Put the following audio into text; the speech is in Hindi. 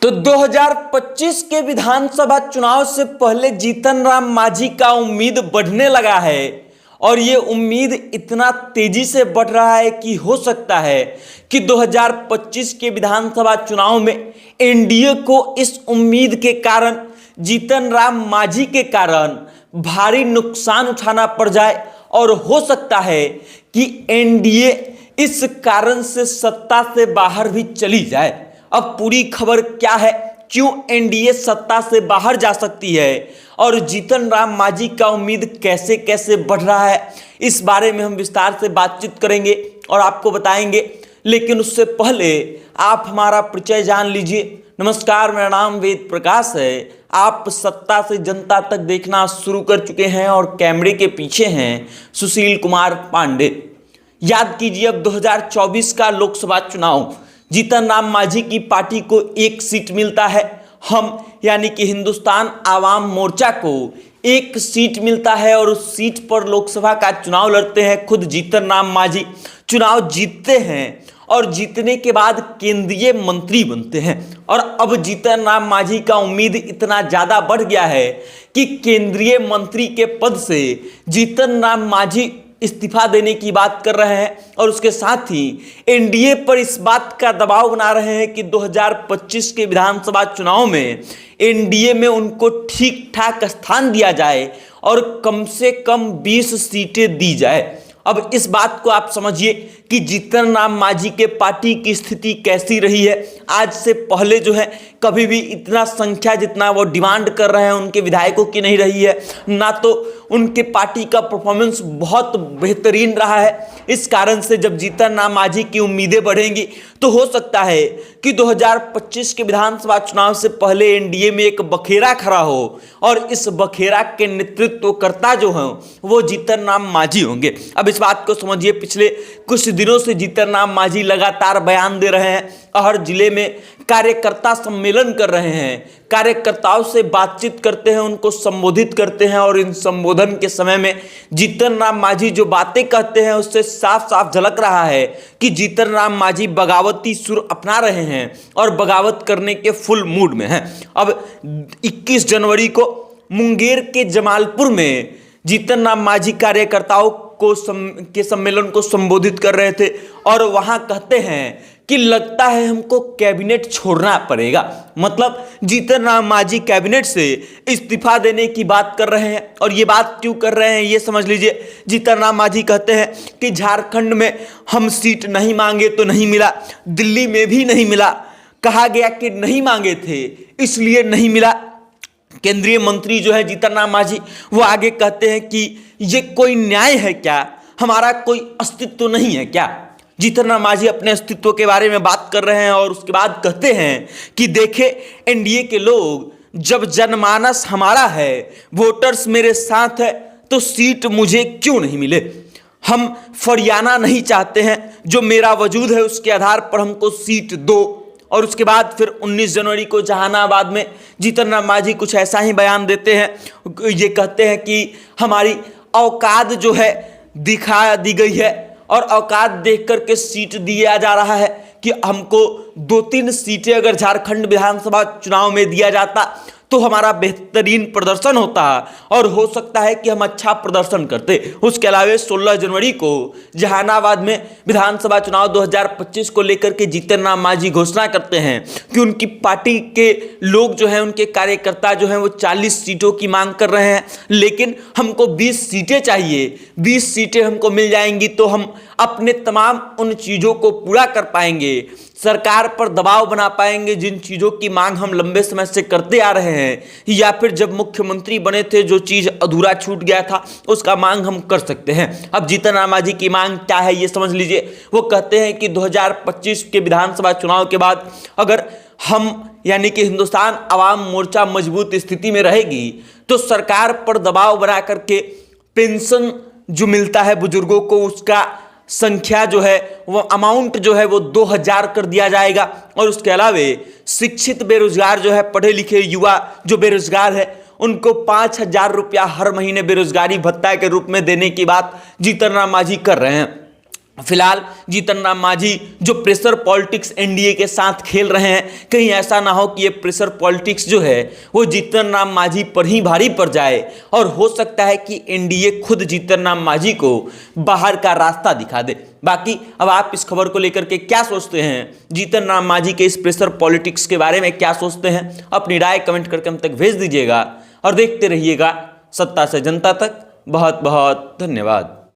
तो 2025 के विधानसभा चुनाव से पहले जीतन राम मांझी का उम्मीद बढ़ने लगा है और ये उम्मीद इतना तेजी से बढ़ रहा है कि हो सकता है कि 2025 के विधानसभा चुनाव में एनडीए को इस उम्मीद के कारण जीतन राम मांझी के कारण भारी नुकसान उठाना पड़ जाए और हो सकता है कि एनडीए इस कारण से सत्ता से बाहर भी चली जाए। अब पूरी खबर क्या है, क्यों एनडीए सत्ता से बाहर जा सकती है और जीतन राम मांझी का उम्मीद कैसे कैसे बढ़ रहा है, इस बारे में हम विस्तार से बातचीत करेंगे और आपको बताएंगे। लेकिन उससे पहले आप हमारा परिचय जान लीजिए। नमस्कार, मेरा नाम वेद प्रकाश है। आप सत्ता से जनता तक देखना शुरू कर चुके हैं और कैमरे के पीछे हैं सुशील कुमार पांडे। याद कीजिए, अब 2024 का लोकसभा चुनाव जीतन राम मांझी की पार्टी को एक सीट मिलता है। हम यानी कि हिंदुस्तान आवाम मोर्चा को एक सीट मिलता है और उस सीट पर लोकसभा का चुनाव लड़ते हैं खुद जीतन राम मांझी। चुनाव जीतते हैं और जीतने के बाद केंद्रीय मंत्री बनते हैं। और अब जीतन राम मांझी का उम्मीद इतना ज़्यादा बढ़ गया है कि केंद्रीय मंत्री के पद से जीतन राम मांझी इस्तीफा देने की बात कर रहे हैं और उसके साथ ही एनडीए पर इस बात का दबाव बना रहे हैं कि 2025 के विधानसभा चुनाव में एनडीए में उनको ठीक ठाक स्थान दिया जाए और कम से कम 20 सीटें दी जाए। अब इस बात को आप समझिए कि जीतन राम मांझी के पार्टी की स्थिति कैसी रही है। आज से पहले जो है कभी भी इतना संख्या जितना वो डिमांड कर रहे हैं उनके विधायकों की नहीं रही है, ना तो उनके पार्टी का परफॉर्मेंस बहुत बेहतरीन रहा है। इस कारण से जब जीतन राम मांझी की उम्मीदें बढ़ेंगी तो हो सकता है कि 2025 के विधानसभा चुनाव से पहले एनडीए में एक बखेरा खड़ा हो और इस बखेरा के नेतृत्वकर्ता जो हैं वो जीतन राम मांझी होंगे। अब इस बात को समझिए, पिछले कुछ दिनों से जीतन राम मांझी लगातार बयान दे रहे हैं, हर जिले में कार्यकर्ता सम्मेलन कर रहे हैं, कार्यकर्ताओं से बातचीत करते हैं, उनको संबोधित करते हैं और इन संबोधन के समय में जीतन राम मांझी जो बातें कहते हैं उससे साफ साफ झलक रहा है कि जीतन राम मांझी बगावती सुर अपना रहे हैं और बगावत करने के फुल मूड में हैं। अब 21 जनवरी को मुंगेर के जमालपुर में जीतन राम मांझी कार्यकर्ताओं के सम्मेलन को संबोधित कर रहे थे और वहां कहते हैं कि लगता है हमको कैबिनेट छोड़ना पड़ेगा। मतलब जीतन राम मांझी कैबिनेट से इस्तीफा देने की बात कर रहे हैं। और ये बात क्यों कर रहे हैं ये समझ लीजिए। जीतन राम मांझी कहते हैं कि झारखंड में हम सीट नहीं मांगे तो नहीं मिला, दिल्ली में भी नहीं मिला, कहा गया कि नहीं मांगे थे इसलिए नहीं मिला। केंद्रीय मंत्री जो है जीतन राम मांझी वो आगे कहते हैं कि ये कोई न्याय है क्या, हमारा कोई अस्तित्व नहीं है क्या। जीतन राम मांझी अपने अस्तित्व के बारे में बात कर रहे हैं और उसके बाद कहते हैं कि देखे एनडीए के लोग, जब जनमानस हमारा है, वोटर्स मेरे साथ है, तो सीट मुझे क्यों नहीं मिले। हम फरियाना नहीं चाहते हैं, जो मेरा वजूद है उसके आधार पर हमको सीट दो। और उसके बाद फिर 19 जनवरी को जहानाबाद में जीतन राम मांझी कुछ ऐसा ही बयान देते हैं। ये कहते हैं कि हमारी औकात जो है दिखा दी गई है और औकात देख करके सीट दिया जा रहा है कि हमको 2-3 सीटें अगर झारखंड विधानसभा चुनाव में दिया जाता तो हमारा बेहतरीन प्रदर्शन होता और हो सकता है कि हम अच्छा प्रदर्शन करते। उसके अलावा 16 जनवरी को जहानाबाद में विधानसभा चुनाव 2025 को लेकर के जीतन राम मांझी घोषणा करते हैं कि उनकी पार्टी के लोग जो हैं, उनके कार्यकर्ता जो हैं वो 40 सीटों की मांग कर रहे हैं, लेकिन हमको 20 सीटें चाहिए। 20 सीटें हमको मिल जाएंगी तो हम अपने तमाम उन चीज़ों को पूरा कर पाएंगे, सरकार पर दबाव बना पाएंगे जिन चीज़ों की मांग हम लंबे समय से करते आ रहे हैं, या फिर जब मुख्यमंत्री बने थे जो चीज़ अधूरा छूट गया था उसका मांग हम कर सकते हैं। अब जीतन राम मांझी की मांग क्या है ये समझ लीजिए। वो कहते हैं कि 2025 के विधानसभा चुनाव के बाद अगर हम यानी कि हिंदुस्तान आवाम मोर्चा मजबूत स्थिति में रहेगी तो सरकार पर दबाव बना करके पेंशन जो मिलता है बुजुर्गों को उसका संख्या जो है वो अमाउंट जो है वो 2000 कर दिया जाएगा। और उसके अलावा शिक्षित बेरोजगार जो है, पढ़े लिखे युवा जो बेरोजगार है, उनको 5000 रुपया हर महीने बेरोजगारी भत्ता के रूप में देने की बात जीतन राम मांझी कर रहे हैं। फिलहाल जीतन राम मांझी जो प्रेशर पॉलिटिक्स एनडीए के साथ खेल रहे हैं, कहीं ऐसा ना हो कि ये प्रेशर पॉलिटिक्स जो है वो जीतन राम मांझी पर ही भारी पड़ जाए और हो सकता है कि एनडीए खुद जीतन राम मांझी को बाहर का रास्ता दिखा दे। बाकी अब आप इस खबर को लेकर के क्या सोचते हैं, जीतन राम मांझी के इस प्रेशर पॉलिटिक्स के बारे में क्या सोचते हैं, अपनी राय कमेंट करके हम तक भेज दीजिएगा और देखते रहिएगा सत्ता से जनता तक। बहुत बहुत धन्यवाद।